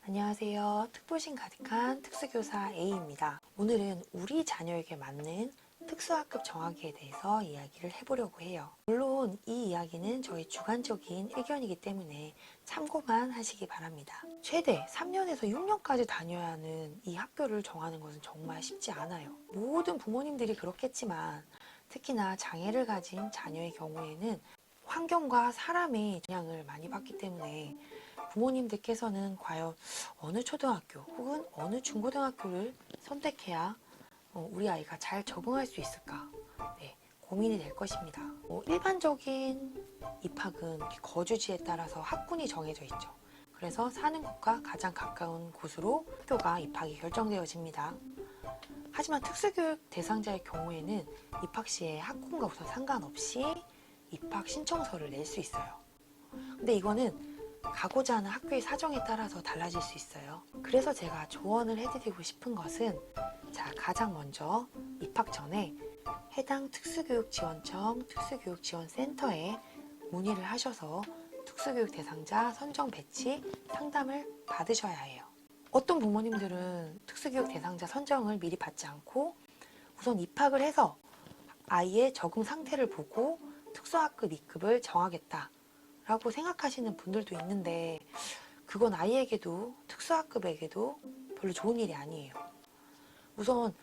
안녕하세요. 특보심 가득한 특수교사 A입니다. 오늘은 우리 자녀에게 맞는 특수학급 정하기에 대해서 이야기를 해보려고 해요. 물론 이 이야기는 저희 주관적인 의견이기 때문에 참고만 하시기 바랍니다. 최대 3년에서 6년까지 다녀야 하는 이 학교를 정하는 것은 정말 쉽지 않아요. 모든 부모님들이 그렇겠지만 특히나 장애를 가진 자녀의 경우에는 환경과 사람의 영향을 많이 받기 때문에 부모님들께서는 과연 어느 초등학교 혹은 어느 중고등학교를 선택해야 우리 아이가 잘 적응할 수 있을까? 네, 고민이 될 것입니다. 일반적인 입학은 거주지에 따라서 학군이 정해져 있죠. 그래서 사는 곳과 가장 가까운 곳으로 학교가 입학이 결정되어집니다. 하지만 특수교육 대상자의 경우에는 입학 시에 학군과 우선 상관없이 입학 신청서를 낼 수 있어요. 근데 이거는 가고자 하는 학교의 사정에 따라서 달라질 수 있어요. 그래서 제가 조언을 해드리고 싶은 것은 가장 먼저 입학 전에 해당 특수교육지원청 특수교육지원센터에 문의를 하셔서 특수교육 대상자 선정 배치 상담을 받으셔야 해요. 어떤 부모님들은 특수교육 대상자 선정을 미리 받지 않고 우선 입학을 해서 아이의 적응 상태를 보고 특수학급 입급을 정하겠다 라고 생각하시는 분들도 있는데 그건 아이에게도 특수학급에게도 별로 좋은 일이 아니에요. 우선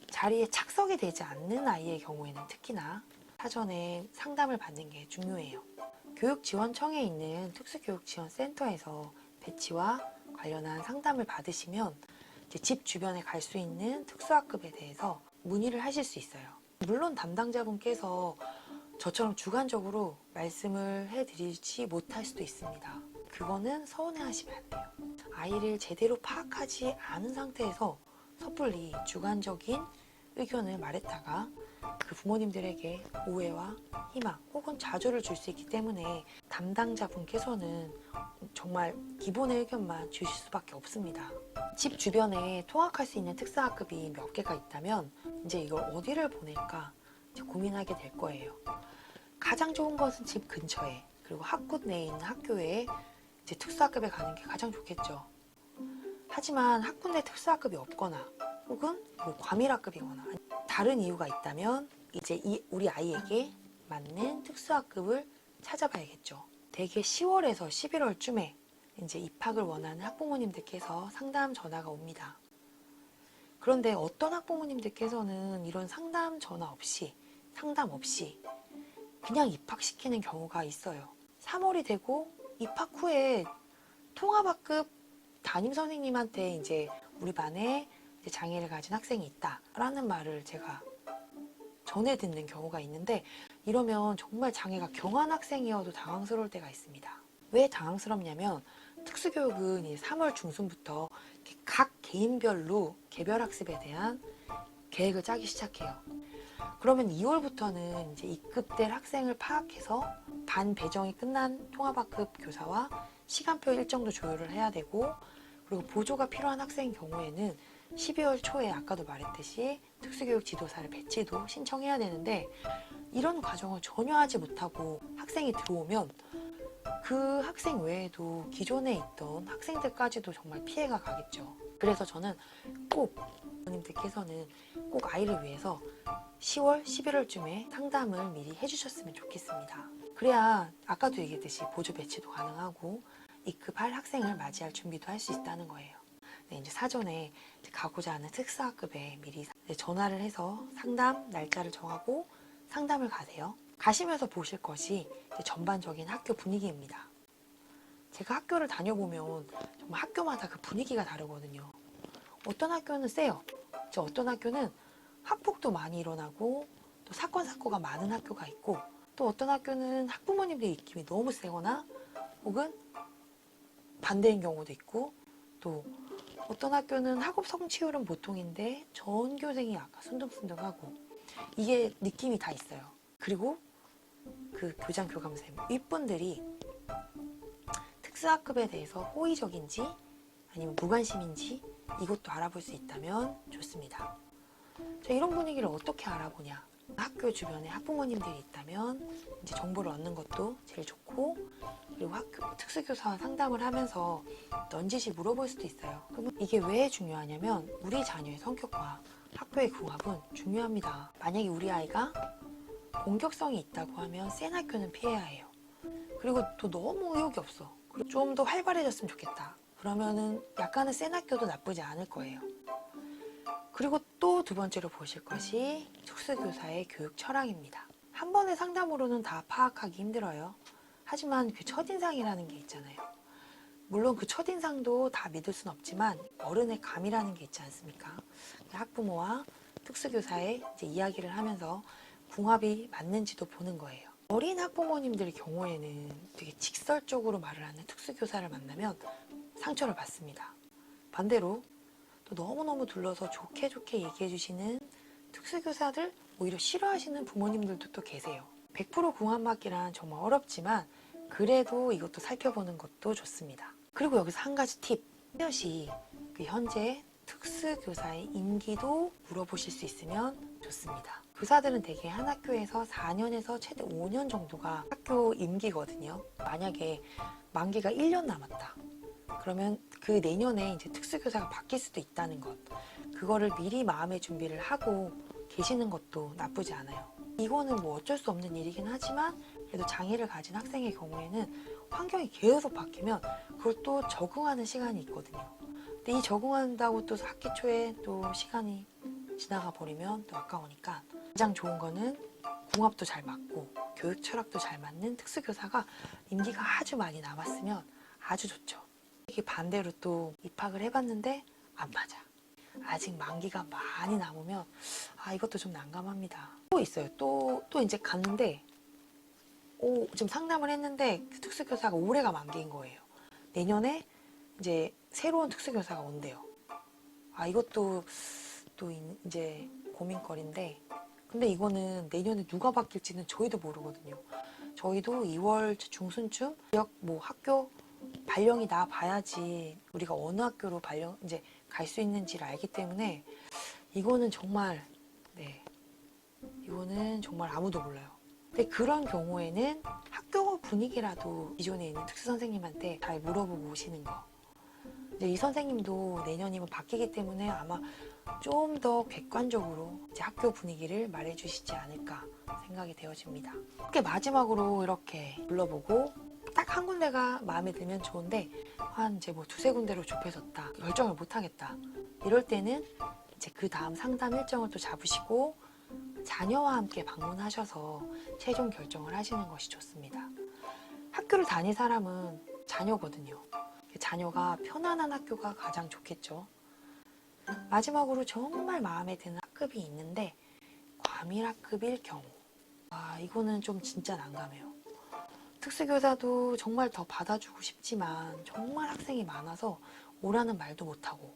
자리에 착석이 되지 않는 아이의 경우에는 특히나 사전에 상담을 받는 게 중요해요. 교육지원청에 있는 특수교육지원센터에서 배치와 관련한 상담을 받으시면 이제 집 주변에 갈 수 있는 특수학급에 대해서 문의를 하실 수 있어요. 물론 담당자분께서 저처럼 주관적으로 말씀을 해드리지 못할 수도 있습니다. 그거는 서운해하시면 안 돼요. 아이를 제대로 파악하지 않은 상태에서 섣불리 주관적인 의견을 말했다가 그 부모님들에게 오해와 희망 혹은 좌절을 줄 수 있기 때문에 담당자분께서는 정말 기본의 의견만 주실 수밖에 없습니다. 집 주변에 통학할 수 있는 특수학급이 몇 개가 있다면 이제 이걸 어디를 보낼까 고민하게 될 거예요. 가장 좋은 것은 집 근처에 그리고 학군 내에 있는 학교에 이제 특수학급에 가는 게 가장 좋겠죠. 하지만 학군 내 특수학급이 없거나 혹은 과밀학급이거나 다른 이유가 있다면 이제 우리 아이에게 맞는 특수학급을 찾아봐야겠죠. 대개 10월에서 11월쯤에 이제 입학을 원하는 학부모님들께서 상담 전화가 옵니다. 그런데 어떤 학부모님들께서는 이런 상담 없이 그냥 입학시키는 경우가 있어요. 3월이 되고 입학 후에 통합학급 담임선생님한테 이제 우리 반에 이제 장애를 가진 학생이 있다라는 말을 제가 전해 듣는 경우가 있는데 이러면 정말 장애가 경한 학생이어도 당황스러울 때가 있습니다. 왜 당황스럽냐면 특수교육은 이제 3월 중순부터 각 개인별로 개별학습에 대한 계획을 짜기 시작해요. 그러면 2월부터는 이제 입급될 학생을 파악해서 반 배정이 끝난 통합학급 교사와 시간표 일정도 조율을 해야 되고 그리고 보조가 필요한 학생의 경우에는 12월 초에 아까도 말했듯이 특수교육 지도사를 배치도 신청해야 되는데 이런 과정을 전혀 하지 못하고 학생이 들어오면 그 학생 외에도 기존에 있던 학생들까지도 정말 피해가 가겠죠. 그래서 저는 꼭 부모님들께서는 꼭 아이를 위해서 10월, 11월쯤에 상담을 미리 해주셨으면 좋겠습니다. 그래야 아까도 얘기했듯이 보조 배치도 가능하고 입급할 학생을 맞이할 준비도 할 수 있다는 거예요. 네, 이제 사전에 가고자 하는 특수학급에 미리 전화를 해서 상담 날짜를 정하고 상담을 가세요. 가시면서 보실 것이 전반적인 학교 분위기입니다. 제가 학교를 다녀보면 정말 학교마다 그 분위기가 다르거든요. 어떤 학교는 세요. 어떤 학교는 학폭도 많이 일어나고 또 사건 사고가 많은 학교가 있고 또 어떤 학교는 학부모님들의 입김이 너무 세거나 혹은 반대인 경우도 있고 또 어떤 학교는 학업 성취율은 보통인데 전교생이 약간 순둥순둥하고 이게 느낌이 다 있어요. 그리고 그 교장 교감쌤 윗분들이 특수학급에 대해서 호의적인지 아니면 무관심인지 이것도 알아볼 수 있다면 좋습니다. 자, 이런 분위기를 어떻게 알아보냐? 학교 주변에 학부모님들이 있다면 이제 정보를 얻는 것도 제일 좋고, 그리고 학교 특수교사와 상담을 하면서 넌지시 물어볼 수도 있어요. 그러면 이게 왜 중요하냐면 우리 자녀의 성격과 학교의 궁합은 중요합니다. 만약에 우리 아이가 공격성이 있다고 하면 센 학교는 피해야 해요. 그리고 또 너무 의욕이 없어. 그리고 좀 더 활발해졌으면 좋겠다. 그러면은 약간은 센 학교도 나쁘지 않을 거예요. 그리고 또 두 번째로 보실 것이 특수교사의 교육 철학입니다. 한 번의 상담으로는 다 파악하기 힘들어요. 하지만 그 첫인상이라는 게 있잖아요. 물론 그 첫인상도 다 믿을 순 없지만 어른의 감이라는 게 있지 않습니까? 학부모와 특수교사의 이제 이야기를 하면서 궁합이 맞는지도 보는 거예요. 어린 학부모님들의 경우에는 되게 직설적으로 말을 하는 특수교사를 만나면 상처를 받습니다. 반대로 또 너무너무 둘러서 좋게 얘기해 주시는 특수교사들 오히려 싫어하시는 부모님들도 또 계세요. 100% 궁합 맞기란 정말 어렵지만 그래도 이것도 살펴보는 것도 좋습니다. 그리고 여기서 한 가지 팁. 뚜렷이 그 현재 특수교사의 임기도 물어보실 수 있으면 좋습니다. 교사들은 대개 한 학교에서 4년에서 최대 5년 정도가 학교 임기거든요. 만약에 만기가 1년 남았다. 그러면 그 내년에 이제 특수교사가 바뀔 수도 있다는 것. 그거를 미리 마음의 준비를 하고 계시는 것도 나쁘지 않아요. 이거는 뭐 어쩔 수 없는 일이긴 하지만 그래도 장애를 가진 학생의 경우에는 환경이 계속 바뀌면 그걸 또 적응하는 시간이 있거든요. 근데 이 적응한다고 또 학기 초에 또 시간이 지나가 버리면 또 아까우니까 가장 좋은 거는 궁합도 잘 맞고 교육 철학도 잘 맞는 특수교사가 임기가 아주 많이 남았으면 아주 좋죠. 이게 반대로 또 입학을 해봤는데 안 맞아. 아직 만기가 많이 남으면 이것도 좀 난감합니다. 또 있어요. 또 이제 갔는데 지금 상담을 했는데 그 특수교사가 올해가 만기인 거예요. 내년에 이제 새로운 특수교사가 온대요. 이것도 또 이제 고민거리인데 근데 이거는 내년에 누가 바뀔지는 저희도 모르거든요. 저희도 2월 중순쯤 지역 뭐 학교 발령이 나 봐야지 우리가 어느 학교로 발령 이제 갈 수 있는지를 알기 때문에 이거는 정말 이거는 정말 아무도 몰라요. 근데 그런 경우에는 학교 분위기라도 기존에 있는 특수 선생님한테 잘 물어보고 오시는 거. 이제 이 선생님도 내년이면 바뀌기 때문에 아마 좀 더 객관적으로 이제 학교 분위기를 말해주시지 않을까 생각이 되어집니다. 이렇게 마지막으로 이렇게 불러보고 딱 한 군데가 마음에 들면 좋은데 한 이제 뭐 두세 군데로 좁혀졌다 결정을 못 하겠다 이럴 때는 이제 그 다음 상담 일정을 또 잡으시고 자녀와 함께 방문하셔서 최종 결정을 하시는 것이 좋습니다. 학교를 다닐 사람은 자녀거든요. 자녀가 편안한 학교가 가장 좋겠죠. 마지막으로 정말 마음에 드는 학급이 있는데 과밀학급일 경우 이거는 좀 진짜 난감해요. 특수교사도 정말 더 받아주고 싶지만 정말 학생이 많아서 오라는 말도 못하고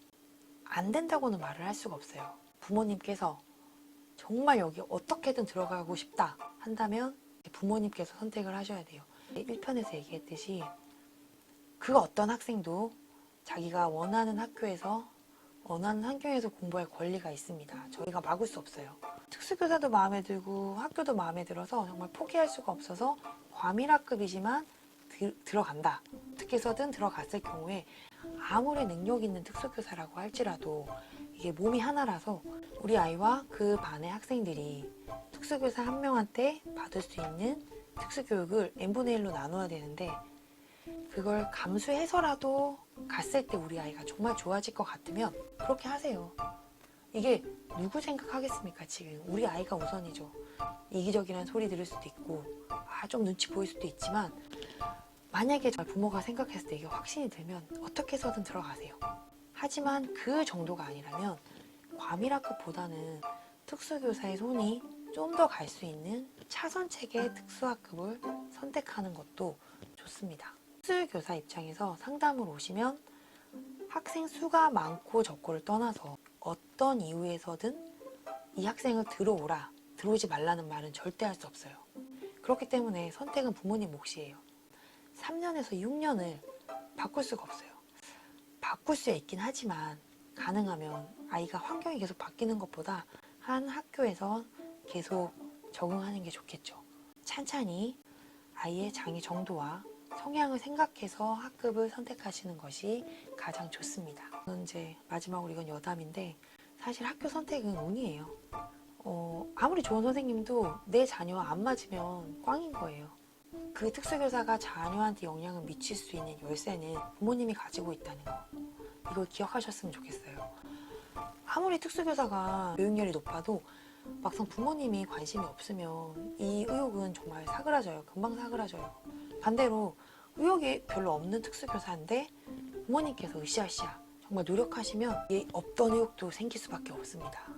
안 된다고는 말을 할 수가 없어요. 부모님께서 정말 여기 어떻게든 들어가고 싶다 한다면 부모님께서 선택을 하셔야 돼요. 1편에서 얘기했듯이 그 어떤 학생도 자기가 원하는 학교에서 원하는 환경에서 공부할 권리가 있습니다. 저희가 막을 수 없어요. 특수교사도 마음에 들고 학교도 마음에 들어서 정말 포기할 수가 없어서 과밀학급이지만 들어간다. 어떻게 해서든 들어갔을 경우에 아무리 능력 있는 특수교사라고 할지라도 이게 몸이 하나라서 우리 아이와 그 반의 학생들이 특수교사 한 명한테 받을 수 있는 특수교육을 n분의 1로 나눠야 되는데 그걸 감수해서라도 갔을 때 우리 아이가 정말 좋아질 것 같으면 그렇게 하세요. 이게 누구 생각하겠습니까? 지금 우리 아이가 우선이죠. 이기적이라는 소리 들을 수도 있고 좀 눈치 보일 수도 있지만 만약에 부모가 생각했을 때 이게 확신이 들면 어떻게 해서든 들어가세요. 하지만 그 정도가 아니라면 과밀학급보다는 특수교사의 손이 좀 더 갈 수 있는 차선책의 특수학급을 선택하는 것도 좋습니다. 특수교사 입장에서 상담을 오시면 학생 수가 많고 적고를 떠나서 어떤 이유에서든 이 학생을 들어오라, 들어오지 말라는 말은 절대 할 수 없어요. 그렇기 때문에 선택은 부모님 몫이에요. 3년에서 6년을 바꿀 수가 없어요. 바꿀 수 있긴 하지만 가능하면 아이가 환경이 계속 바뀌는 것보다 한 학교에서 계속 적응하는 게 좋겠죠. 찬찬히 아이의 장애 정도와 성향을 생각해서 학급을 선택하시는 것이 가장 좋습니다. 이제 마지막으로 이건 여담인데 사실 학교 선택은 운이에요. 아무리 좋은 선생님도 내 자녀와 안 맞으면 꽝인 거예요. 그 특수교사가 자녀한테 영향을 미칠 수 있는 열쇠는 부모님이 가지고 있다는 거. 이걸 기억하셨으면 좋겠어요. 아무리 특수교사가 교육열이 높아도 막상 부모님이 관심이 없으면 이 의욕은 정말 사그라져요. 금방 사그라져요. 반대로 의욕이 별로 없는 특수교사인데 부모님께서 으쌰으쌰 정말 노력하시면 이 없던 의욕도 생길 수밖에 없습니다.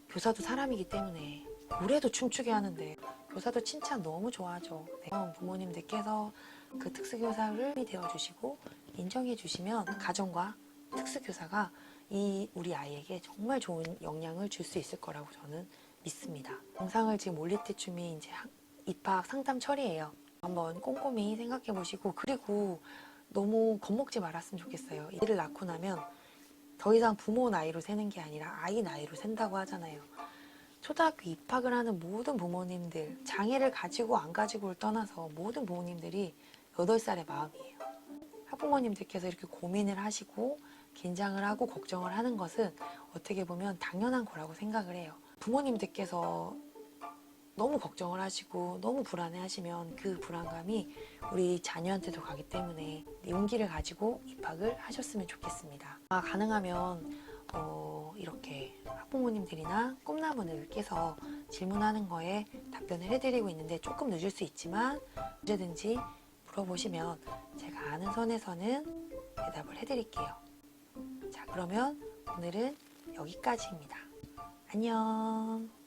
교사도 사람이기 때문에 노래도 춤추게 하는데 교사도 칭찬 너무 좋아하죠. 네. 부모님들께서 그 특수교사를 되어주시고 인정해주시면 가정과 특수교사가 우리 아이에게 정말 좋은 영향을 줄 수 있을 거라고 저는 믿습니다. 영상을 지금 올릴 때쯤이 이제 입학 상담철이에요. 한번 꼼꼼히 생각해 보시고, 그리고 너무 겁먹지 말았으면 좋겠어요. 애를 낳고 나면 더 이상 부모 나이로 세는 게 아니라 아이 나이로 센다고 하잖아요. 초등학교 입학을 하는 모든 부모님들, 장애를 가지고 안 가지고를 떠나서 모든 부모님들이 8살의 마음이에요. 학부모님들께서 이렇게 고민을 하시고 긴장을 하고 걱정을 하는 것은 어떻게 보면 당연한 거라고 생각을 해요. 부모님들께서 너무 걱정을 하시고 너무 불안해 하시면 그 불안감이 우리 자녀한테도 가기 때문에 용기를 가지고 입학을 하셨으면 좋겠습니다. 가능하면 이렇게 학부모님들이나 꿈나무들께서 질문하는 거에 답변을 해드리고 있는데 조금 늦을 수 있지만 언제든지 물어보시면 제가 아는 선에서는 대답을 해드릴게요. 자, 그러면 오늘은 여기까지입니다. 안녕.